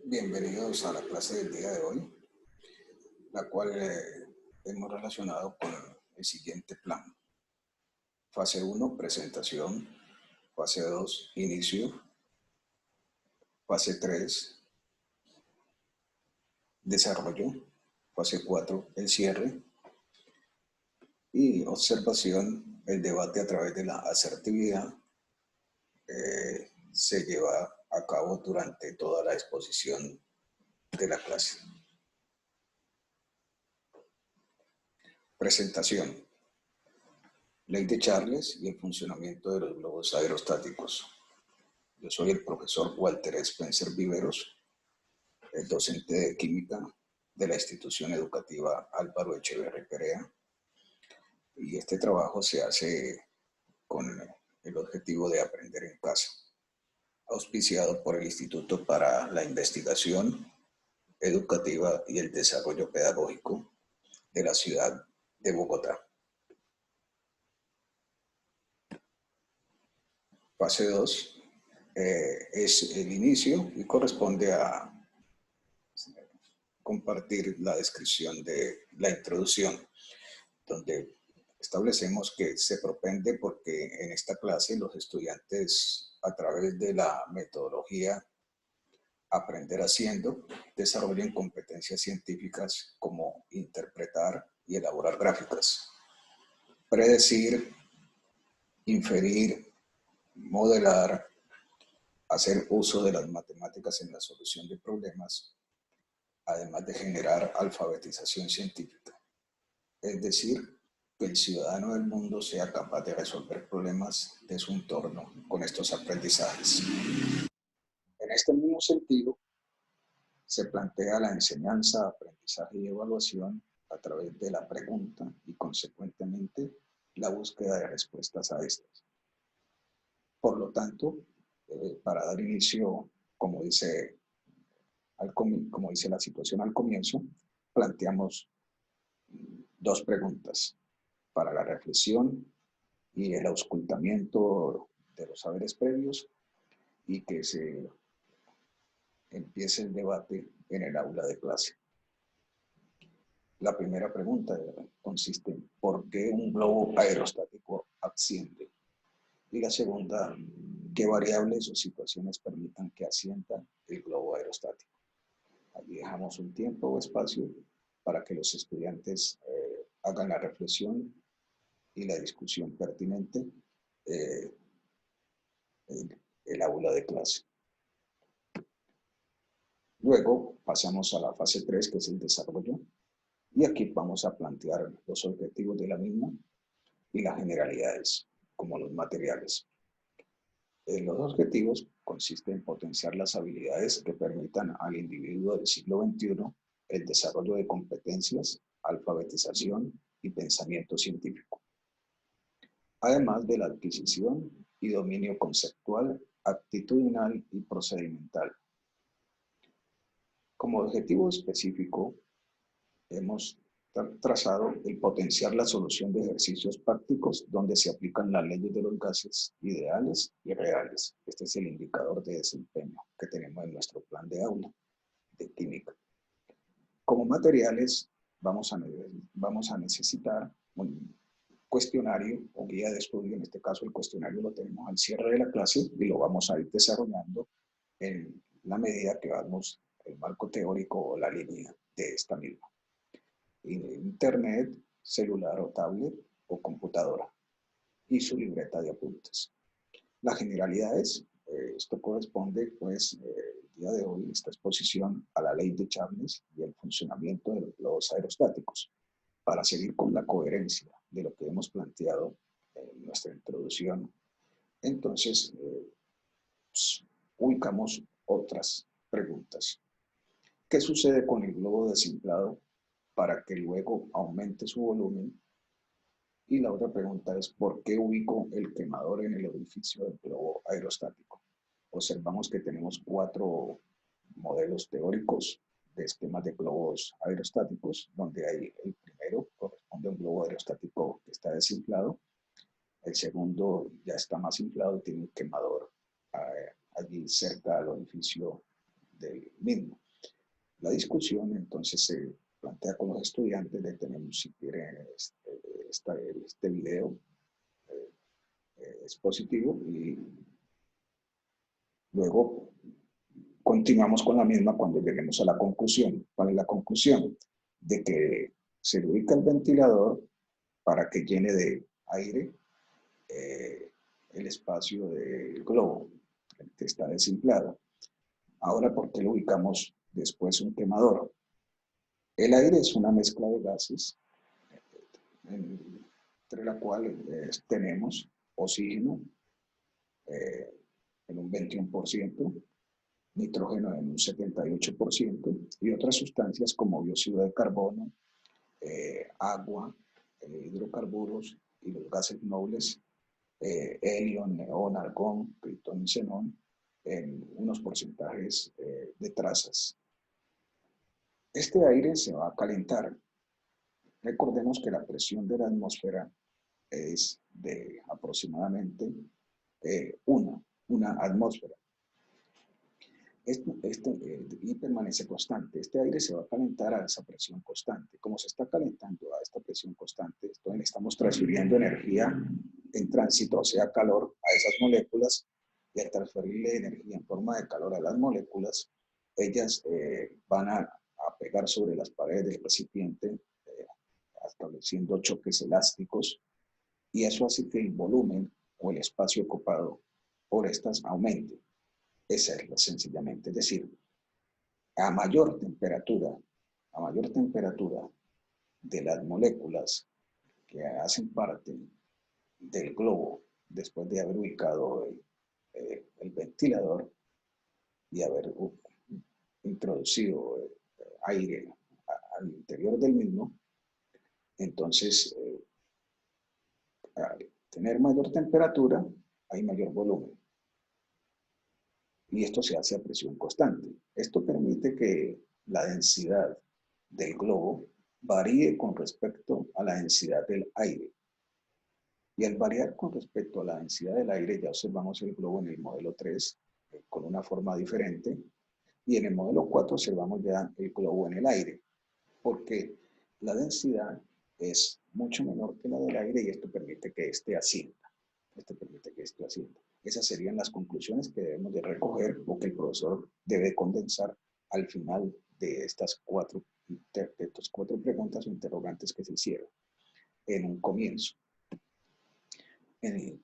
Bienvenidos a la clase del día de hoy, la cual hemos relacionado con el siguiente plan. Fase 1, presentación. Fase 2, inicio. Fase 3, desarrollo. Fase 4, el cierre. Y observación, el debate a través de la asertividad se lleva a cabo durante toda la exposición de la clase. Presentación. Ley de Charles y el funcionamiento de los globos aerostáticos. Yo soy el profesor Walter Spencer Viveros, el docente de química de la institución educativa Álvaro Echeverri Perea, y este trabajo se hace con el objetivo de aprender en casa, auspiciado por el Instituto para la Investigación Educativa y el Desarrollo Pedagógico de la ciudad de Bogotá. Fase 2 es el inicio y corresponde a compartir la descripción de la introducción, donde establecemos que se propende porque en esta clase los estudiantes, a través de la metodología Aprender Haciendo, desarrollen competencias científicas como interpretar y elaborar gráficas, predecir, inferir, modelar, hacer uso de las matemáticas en la solución de problemas, además de generar alfabetización científica. Es decir, que el ciudadano del mundo sea capaz de resolver problemas de su entorno con estos aprendizajes. En este mismo sentido, se plantea la enseñanza, aprendizaje y evaluación a través de la pregunta y, consecuentemente, la búsqueda de respuestas a estas. Por lo tanto, para dar inicio, como dice la situación al comienzo, planteamos dos preguntas para la reflexión y el auscultamiento de los saberes previos y que se empiece el debate en el aula de clase. La primera pregunta consiste en ¿por qué un globo aerostático asciende? Y la segunda, ¿qué variables o situaciones permitan que ascienda el globo aerostático? Allí dejamos un tiempo o espacio para que los estudiantes hagan la reflexión y la discusión pertinente en el aula de clase. Luego pasamos a la fase 3, que es el desarrollo, y aquí vamos a plantear los objetivos de la misma y las generalidades, como los materiales. Los objetivos consisten en potenciar las habilidades que permitan al individuo del siglo XXI el desarrollo de competencias, alfabetización y pensamiento científico, además de la adquisición y dominio conceptual, actitudinal y procedimental. Como objetivo específico, hemos trazado el potenciar la solución de ejercicios prácticos donde se aplican las leyes de los gases ideales y reales. Este es el indicador de desempeño que tenemos en nuestro plan de aula de química. Como materiales, vamos a necesitar un cuestionario o guía de estudio. En este caso, el cuestionario lo tenemos al cierre de la clase y lo vamos a ir desarrollando en la medida que vamos el marco teórico o la línea de esta misma. Internet, celular o tablet o computadora y su libreta de apuntes. Las generalidades, esto corresponde pues el día de hoy, esta exposición a la ley de Charles y el funcionamiento de los globos aerostáticos, para seguir con la coherencia de lo que hemos planteado en nuestra introducción. Entonces, pues, ubicamos otras preguntas. ¿Qué sucede con el globo desinflado para que luego aumente su volumen? Y la otra pregunta es, ¿por qué ubico el quemador en el orificio del globo aerostático? Observamos que tenemos 4 modelos teóricos de esquemas de globos aerostáticos, donde hay el primero corresponde a un globo aerostático que está desinflado, el segundo ya está más inflado y tiene un quemador allí cerca del orificio del mismo. La discusión entonces se plantea con los estudiantes, detenemos si quieren este video expositivo y luego continuamos con la misma cuando lleguemos a la conclusión. ¿Cuál es la conclusión? De que se ubica el ventilador para que llene de aire el espacio del globo que está desinflado. Ahora, ¿por qué lo ubicamos después un quemador? El aire es una mezcla de gases entre la cual tenemos oxígeno en un 21%, nitrógeno en un 78% y otras sustancias como dióxido de carbono, agua, hidrocarburos y los gases nobles, helio, neón, argón, critón y xenón, en unos porcentajes de trazas. Este aire se va a calentar. Recordemos que la presión de la atmósfera es de aproximadamente una atmósfera. Y permanece constante. Este aire se va a calentar a esa presión constante. Como se está calentando a esta presión constante, entonces estamos transfiriendo energía en tránsito, o sea, calor a esas moléculas, y al transferirle energía en forma de calor a las moléculas, ellas van a pegar sobre las paredes del recipiente, estableciendo choques elásticos, y eso hace que el volumen o el espacio ocupado por estas aumente. Esa es sencillamente, es decir, a mayor temperatura de las moléculas que hacen parte del globo, después de haber ubicado el ventilador y haber introducido aire al interior del mismo, entonces al tener mayor temperatura hay mayor volumen. Y esto se hace a presión constante. Esto permite que la densidad del globo varíe con respecto a la densidad del aire. Y al variar con respecto a la densidad del aire, ya observamos el globo en el modelo 3 con una forma diferente, y en el modelo 4 observamos ya el globo en el aire, porque la densidad es mucho menor que la del aire y esto permite que éste ascienda. Esas serían las conclusiones que debemos de recoger o que el profesor debe condensar al final de estas cuatro preguntas o interrogantes que se hicieron en un comienzo. En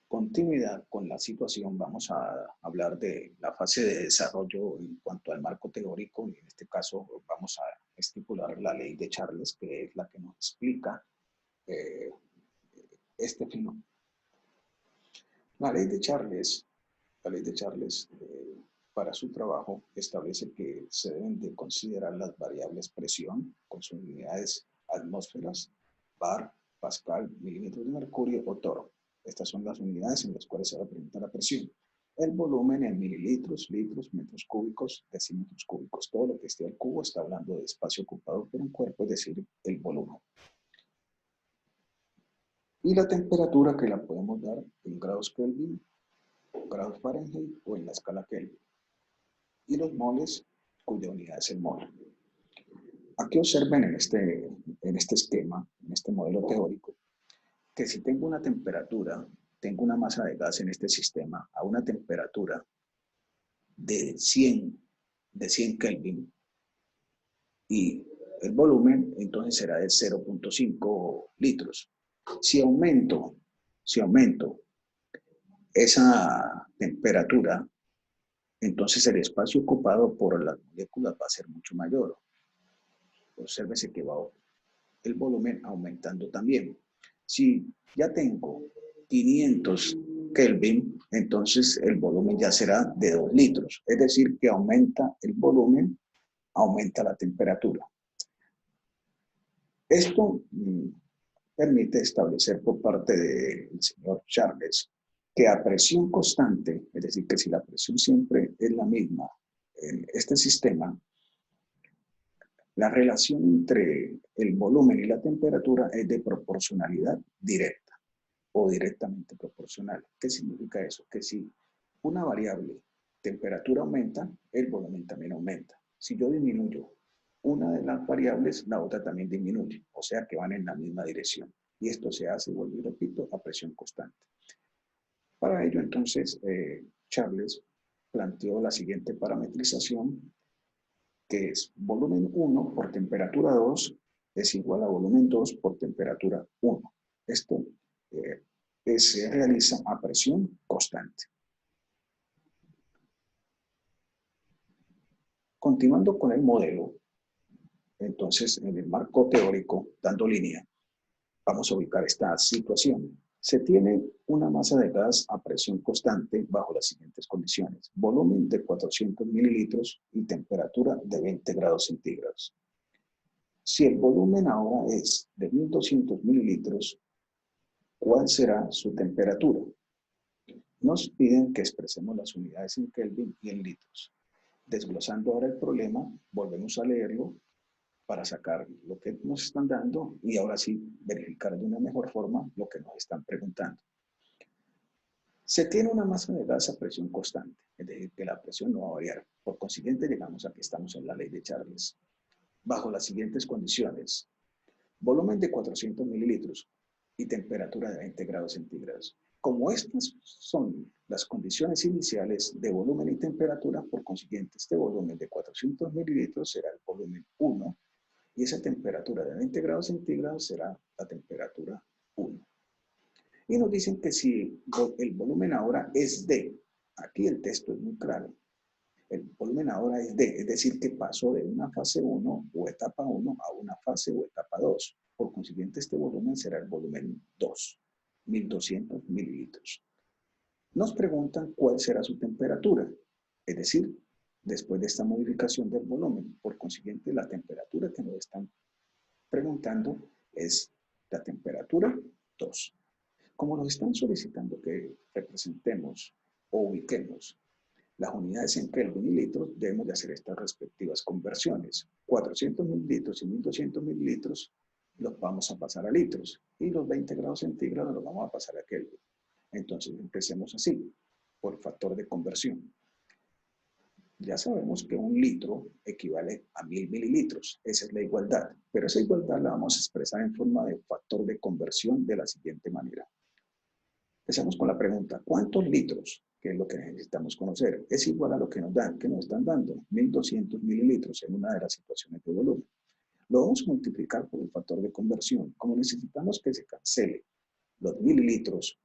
continuidad con la situación vamos a hablar de la fase de desarrollo en cuanto al marco teórico, y en este caso vamos a estipular la ley de Charles, que es la que nos explica este fenómeno. La ley de Charles, para su trabajo establece que se deben de considerar las variables presión con sus unidades atmósferas, bar, pascal, milímetros de mercurio o toro. Estas son las unidades en las cuales se va a presentar la presión. El volumen en mililitros, litros, metros cúbicos, decímetros cúbicos. Todo lo que esté al cubo está hablando de espacio ocupado por un cuerpo, es decir, el volumen. Y la temperatura, que la podemos dar en grados Kelvin, grados Fahrenheit o en la escala Kelvin. Y los moles, cuya unidad es el mol. Aquí observen en este esquema, en este modelo teórico, que si tengo una temperatura, tengo una masa de gas en este sistema a una temperatura de 100 Kelvin y el volumen entonces será de 0.5 litros. Si aumento esa temperatura, entonces el espacio ocupado por las moléculas va a ser mucho mayor. Obsérvese que va el volumen aumentando también. Si ya tengo 500 Kelvin, entonces el volumen ya será de 2 litros. Es decir, que aumenta el volumen, aumenta la temperatura. Esto permite establecer por parte del señor Charles que a presión constante, es decir, que si la presión siempre es la misma en este sistema, la relación entre el volumen y la temperatura es de proporcionalidad directa o directamente proporcional. ¿Qué significa eso? Que si una variable temperatura aumenta, el volumen también aumenta. Si yo disminuyo una de las variables, la otra también disminuye, o sea que van en la misma dirección. Y esto se hace, vuelvo y repito, a presión constante. Para ello, entonces, Charles planteó la siguiente parametrización, que es volumen 1 por temperatura 2 es igual a volumen 2 por temperatura 1. Esto se realiza a presión constante. Continuando con el modelo, entonces en el marco teórico, dando línea, vamos a ubicar esta situación. Se tiene una masa de gas a presión constante bajo las siguientes condiciones. Volumen de 400 mililitros y temperatura de 20 grados centígrados. Si el volumen ahora es de 1200 mililitros, ¿cuál será su temperatura? Nos piden que expresemos las unidades en Kelvin y en litros. Desglosando ahora el problema, volvemos a leerlo para sacar lo que nos están dando y ahora sí verificar de una mejor forma lo que nos están preguntando. Se tiene una masa de gas a presión constante, es decir, que la presión no va a variar. Por consiguiente, llegamos a que estamos en la ley de Charles. Bajo las siguientes condiciones: volumen de 400 mililitros y temperatura de 20 grados centígrados. Como estas son las condiciones iniciales de volumen y temperatura, por consiguiente, este volumen de 400 mililitros será el volumen 1 y esa temperatura de 20 grados centígrados será la temperatura 1. Y nos dicen que si el volumen ahora es D, aquí el texto es muy claro, el volumen ahora es D, es decir, que pasó de una fase 1 o etapa 1 a una fase o etapa 2. Por consiguiente, este volumen será el volumen 2, 1200 mililitros. Nos preguntan cuál será su temperatura, es decir, después de esta modificación del volumen. Por consiguiente, la temperatura que nos están preguntando es la temperatura 2. Como nos están solicitando que representemos o ubiquemos las unidades en Kelvin y litros, debemos de hacer estas respectivas conversiones. 400 mililitros y 1200 mililitros los vamos a pasar a litros y los 20 grados centígrados los vamos a pasar a Kelvin. Entonces empecemos así, por factor de conversión. Ya sabemos que un litro equivale a 1000 mililitros. Esa es la igualdad. Pero esa igualdad la vamos a expresar en forma de factor de conversión de la siguiente manera. Empezamos con la pregunta: ¿cuántos litros? Que es lo que necesitamos conocer. Es igual a lo que nos dan, que nos están dando 1200 mililitros en una de las situaciones de volumen. Lo vamos a multiplicar por el factor de conversión. Como necesitamos que se cancele los mililitros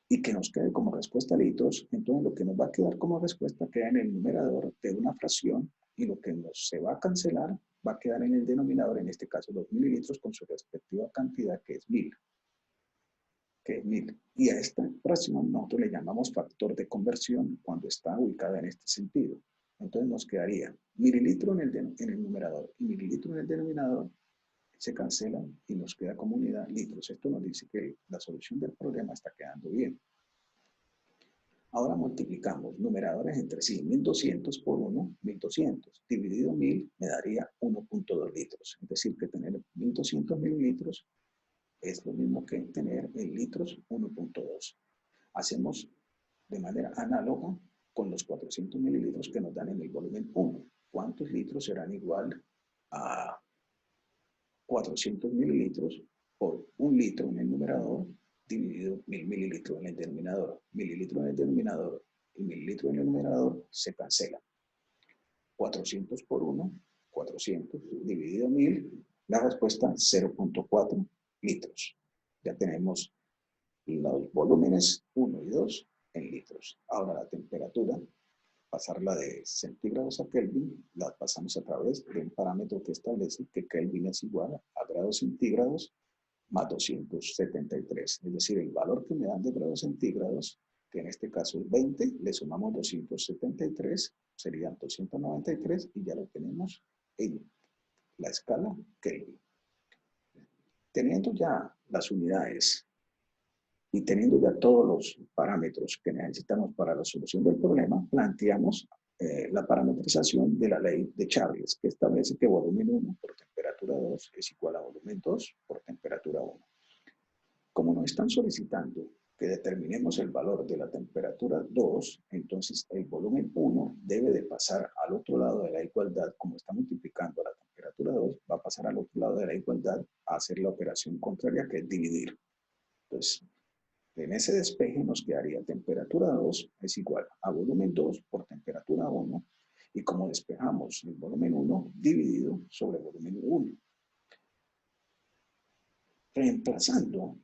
y que nos quede como respuesta litros, entonces lo que nos va a quedar como respuesta queda en el numerador de una fracción y lo que se va a cancelar va a quedar en el denominador, en este caso los mililitros con su respectiva cantidad, que es 1000. Y a esta fracción nosotros le llamamos factor de conversión cuando está ubicada en este sentido. Entonces nos quedaría mililitro en el numerador y mililitro en el denominador, se cancelan y nos queda como unidad litros. Esto nos dice que la solución del problema está quedando bien. Ahora multiplicamos numeradores entre sí. 1200 por 1, 1200. Dividido 1000 me daría 1.2 litros. Es decir, que tener 1200 mililitros es lo mismo que tener en litros 1.2. Hacemos de manera análoga con los 400 mililitros que nos dan en el volumen 1. ¿Cuántos litros serán igual a 400 mililitros por 1 litro en el numerador dividido 1000 mililitros en el denominador? Mililitros en el denominador y mililitros en el numerador se cancelan. 400 por 1, 400 dividido 1000, la respuesta 0.4 litros. Ya tenemos los volúmenes 1 y 2 en litros. Ahora la temperatura, pasarla de centígrados a Kelvin, la pasamos a través de un parámetro que establece que Kelvin es igual a grados centígrados más 273. Es decir, el valor que me dan de grados centígrados, que en este caso es 20, le sumamos 273, serían 293 y ya lo tenemos en la escala Kelvin. Teniendo ya las unidades y teniendo ya todos los parámetros que necesitamos para la solución del problema, planteamos la parametrización de la ley de Charles, que establece que volumen 1 por temperatura 2 es igual a volumen 2 por temperatura 1. Como nos están solicitando que determinemos el valor de la temperatura 2, entonces el volumen 1 debe de pasar al otro lado de la igualdad. Como está multiplicando la temperatura 2, va a pasar al otro lado de la igualdad a hacer la operación contraria, que es dividir. Entonces, en ese despeje nos quedaría temperatura 2 es igual a volumen 2 por temperatura 1, y como despejamos el volumen 1 dividido sobre volumen 1. Reemplazando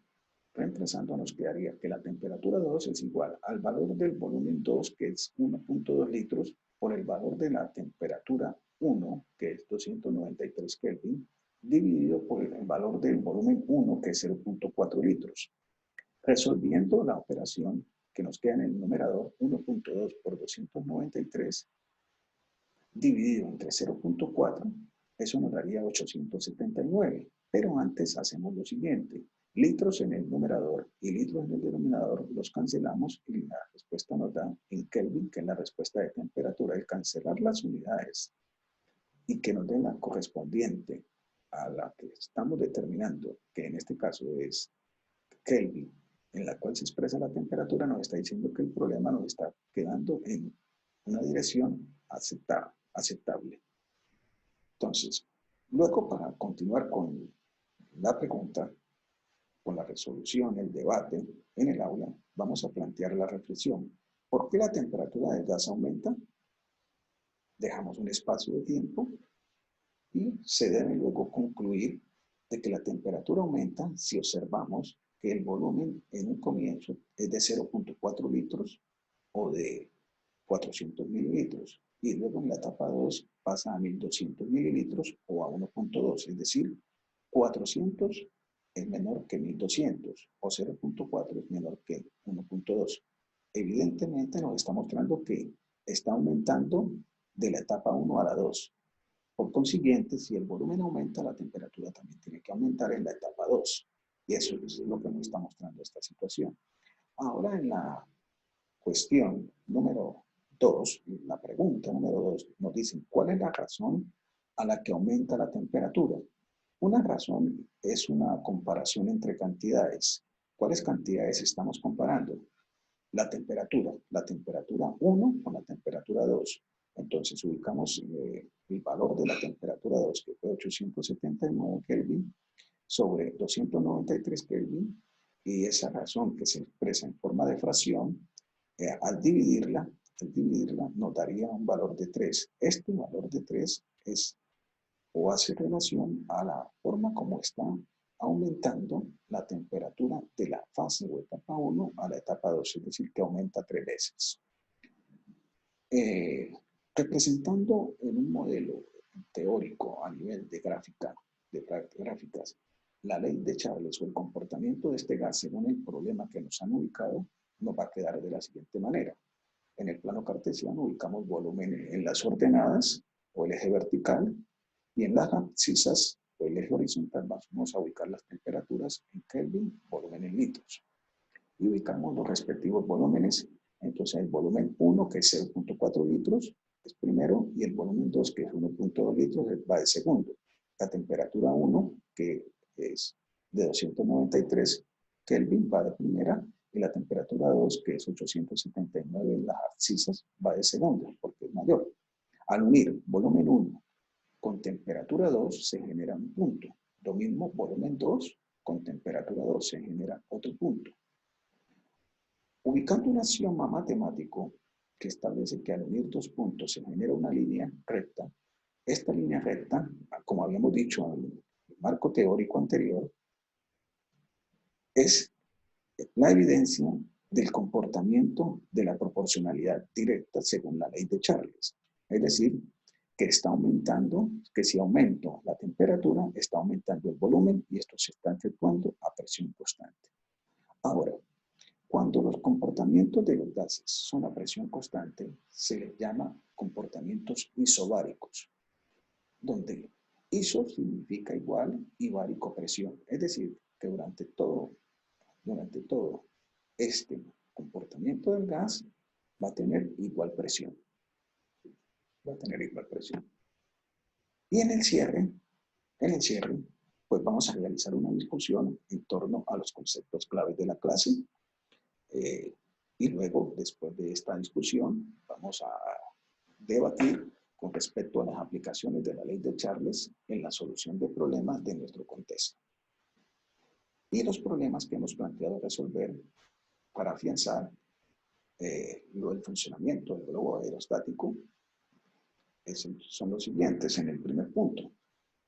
nos quedaría que la temperatura 2 es igual al valor del volumen 2, que es 1.2 litros, por el valor de la temperatura 1, que es 293 Kelvin, dividido por el valor del volumen 1, que es 0.4 litros. Resolviendo la operación que nos queda en el numerador, 1.2 por 293 dividido entre 0.4, eso nos daría 879. Pero antes hacemos lo siguiente: litros en el numerador y litros en el denominador los cancelamos y la respuesta nos da en Kelvin, que es la respuesta de temperatura. El cancelar las unidades y que nos den la correspondiente a la que estamos determinando, que en este caso es Kelvin, en la cual se expresa la temperatura, nos está diciendo que el problema nos está quedando en una dirección aceptable. Entonces, luego, para continuar con la pregunta, con la resolución, el debate en el aula, vamos a plantear la reflexión. ¿Por qué la temperatura del gas aumenta? Dejamos un espacio de tiempo y se debe luego concluir de que la temperatura aumenta si observamos que el volumen en un comienzo es de 0.4 litros o de 400 mililitros, y luego en la etapa 2 pasa a 1200 mililitros o a 1.2, es decir, 400 es menor que 1200 o 0.4 es menor que 1.2. Evidentemente nos está mostrando que está aumentando de la etapa 1 a la 2. Por consiguiente, si el volumen aumenta, la temperatura también tiene que aumentar en la etapa 2. Y eso es lo que nos está mostrando esta situación. Ahora, en la cuestión número 2, la pregunta número 2, nos dicen, ¿cuál es la razón a la que aumenta la temperatura? Una razón es una comparación entre cantidades. ¿Cuáles cantidades estamos comparando? La temperatura 1 con la temperatura 2. Entonces ubicamos el valor de la temperatura 2, que fue 879 Kelvin, sobre 293 Kelvin, y esa razón que se expresa en forma de fracción, al dividirla nos daría un valor de 3. Este valor de 3 es o hace relación a la forma como está aumentando la temperatura de la fase o etapa 1 a la etapa 2, es decir, que aumenta 3 veces. Representando en un modelo teórico a nivel de gráficas, la ley de Charles o el comportamiento de este gas según el problema que nos han ubicado, nos va a quedar de la siguiente manera. En el plano cartesiano ubicamos volumen en las ordenadas o el eje vertical, y en las abscisas o el eje horizontal vamos a ubicar las temperaturas en Kelvin, volumen en litros. Y ubicamos los respectivos volúmenes. Entonces el volumen 1, que es 0.4 litros, es primero, y el volumen 2, que es 1.2 litros, va de segundo. La temperatura 1, que es de 293 Kelvin, va de primera, y la temperatura 2, que es 879 en las abscisas, va de segunda, porque es mayor. Al unir volumen 1 con temperatura 2 se genera un punto. Lo mismo, volumen 2 con temperatura 2 se genera otro punto. Ubicando un axioma matemático que establece que al unir dos puntos se genera una línea recta, esta línea recta, como habíamos dicho en el marco teórico anterior, es la evidencia del comportamiento de la proporcionalidad directa según la ley de Charles. Es decir, que está aumentando, que si aumento la temperatura, está aumentando el volumen, y esto se está efectuando a presión constante. Ahora, cuando los comportamientos de los gases son a presión constante, se les llama comportamientos isobáricos, donde iso significa igual y bárico presión. Es decir, que durante todo este comportamiento del gas va a tener igual presión. Y en el cierre, pues vamos a realizar una discusión en torno a los conceptos claves de la clase. Y luego, después de esta discusión, vamos a debatir con respecto a las aplicaciones de la ley de Charles en la solución de problemas de nuestro contexto y los problemas que hemos planteado resolver para afianzar lo del funcionamiento del globo aerostático. Son los siguientes en el primer punto.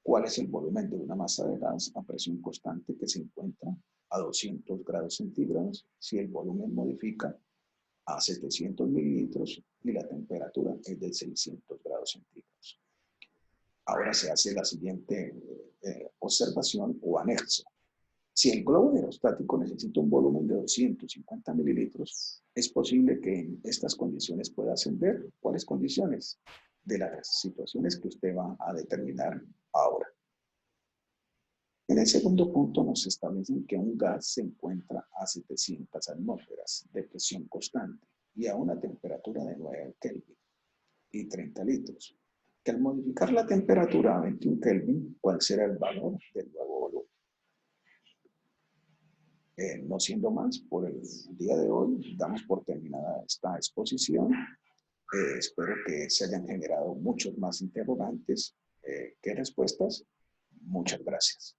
¿Cuál es el volumen de una masa de gas a presión constante que se encuentra a 200 grados centígrados si el volumen modifica a 700 mililitros y la temperatura es de 600 grados centígrados? Ahora se hace la siguiente observación o anexo. Si el globo aerostático necesita un volumen de 250 mililitros, ¿es posible que en estas condiciones pueda ascender? ¿Cuáles condiciones? De las situaciones que usted va a determinar ahora. En el segundo punto nos establecen que un gas se encuentra a 700 atmósferas de presión constante y a una temperatura de 9 Kelvin y 30 litros. Que al modificar la temperatura a 21 Kelvin, ¿cuál será el valor del nuevo volumen? No siendo más, por el día de hoy damos por terminada esta exposición. Espero que se hayan generado muchos más interrogantes que respuestas. Muchas gracias.